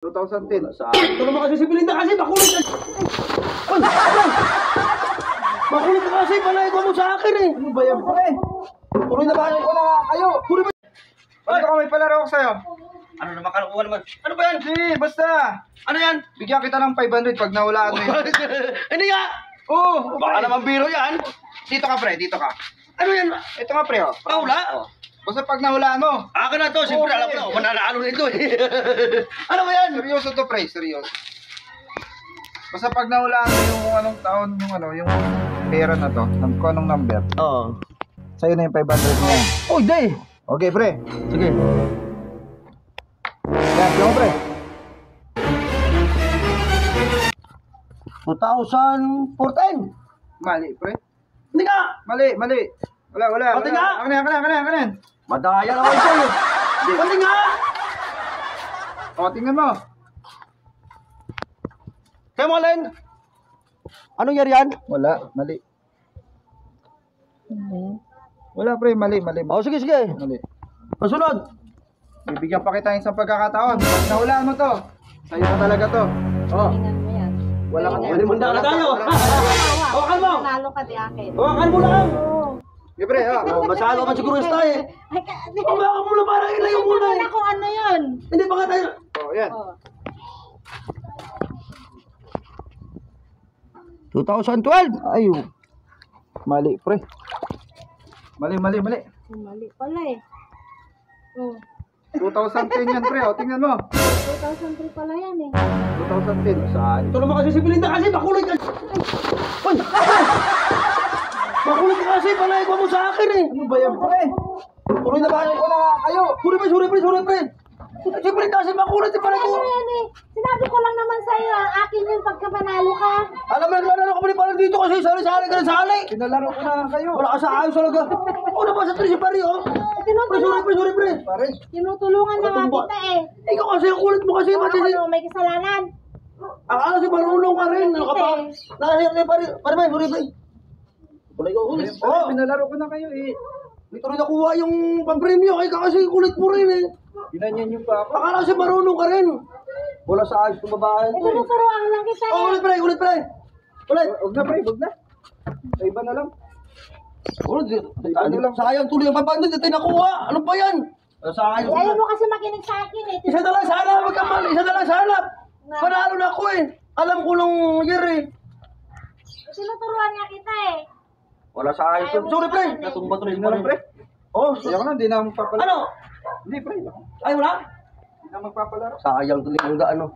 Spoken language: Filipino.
2010. Ito naman kasi si Belinda kasi makulit ka. Ay! Makulit ka kasi, panay ko mo sa akin eh. Ano ba yan, pre? Tuloy na ba? Wala nga kayo. Tuloy ba? Ano ka, may palaro ko sa'yo? Ano naman kalukuha naman? Ano ba yan? Sige, basta. Ano yan? Bigyan kita ng 500 pag nahulaan mo yun. Hindi nga! Oo, Baka naman biro yan. Dito ka, pre, dito ka. Ano yan? Ito nga, pre, oh. Paula? Basta pag nahulaan mo. Akin na to, siyempre alam ko na, mananalo nito eh. Ano ba yan? Seryoso to, pre, seryoso. Basta pag nahulaan mo yung anong taon, yung pera na to, kung anong number, Oo. sa'yo na yung 500 mo yan. Oh, hindi. Okay, pre. Sige. Yan, siya mo, pre. 2014. Mali, pre. Hindi nga. Mali. Wala. Pati nga. Akin yan. Madaya naman sa'yo. Pati nga. O, tingnan mo. Kaya mo, Len. Anong yari yan? Wala, mali. Wala, pre, mali. Oh, sige. Mali. Masunod. Bibigyan pa kita ng isang pagkakataon. Pag nahulaan mo to, sa'yo na talaga to. Oh, Tingnan mo yan. wala kang Malimunda na tayo. Hawakan mo. Nanalo ka di akin. Hawakan mo lang. Okay, pre, Oh, masalo ka siguro ito eh. Ay, Hawakan mo na parang ilayo mo na eh. na kung ano yun. Hindi pa nga tayo. Oh, yan. Oh. 2012. Ayo. Mali, pre. Mali. Mali pala eh. Oh. 2010 yan, pre. O, tingnan mo. 2003 pala yan eh. 2010. Saan? Ito naman kasi si Belinda kasi makulit ka. Ay! Makulit ka kasi, panay ko mo sa akin eh. Ano ba yan, pre? Tuloy na ba? Wala nga kayo. Sorry pre. Si Belinda kasi makulit eh, panay ko. Ano yan eh? Sinabi ko lang naman sa'yo, akin yun pagka manalo ka. Alam mo, naglalaro ka pa parang dito kasi sali-sali ka ng sali. Pinalaro ko na kayo. Wala ka sa ayos talaga. Una pa sa tri si Pari oh. Sorry pre. Pare. Tinutulungan na nga kita eh. Ikaw kasi ang kulit mo kasi Ako matindi. may kasalanan. Akala si marunong ka rin. Ano ka pa? Nakasaya ka Pari. Pari ba? Sorry pre. Kulay ka ulit. Oh, pinalaro ko na kayo eh. Dito rin nakuha yung pang-premyo. Ay ka kasi kulit mo rin eh. Ginanyan yung pa ako. Akala kasi marunong ka rin. Wala sa ayos ng babae. Eh, tinuturuan lang kita eh. Oh, ulit pre. Ulit. Huwag na, pre. Huwag na. Sa iba na lang. Sayang tuloy ang papag nito. Nakuha. Ano ba yan? Sayang. Eh, ayaw mo kasi makinig sa akin eh. Isa na lang sana. Magkamali. Isa na lang sana. Panalo na ako eh. Alam ko nung year eh. Tinuturuan nga kita eh. Wala sa ayos. Ayaw mo Sorry pre. sa akin eh. Natumba tuloy Hindi na lang, pre. Oh, Ayaw na, hindi na magpapalaro. ano? Hindi, pre. Ay, wala? Hindi na magpapalaro. Sayang tuloy ang ano.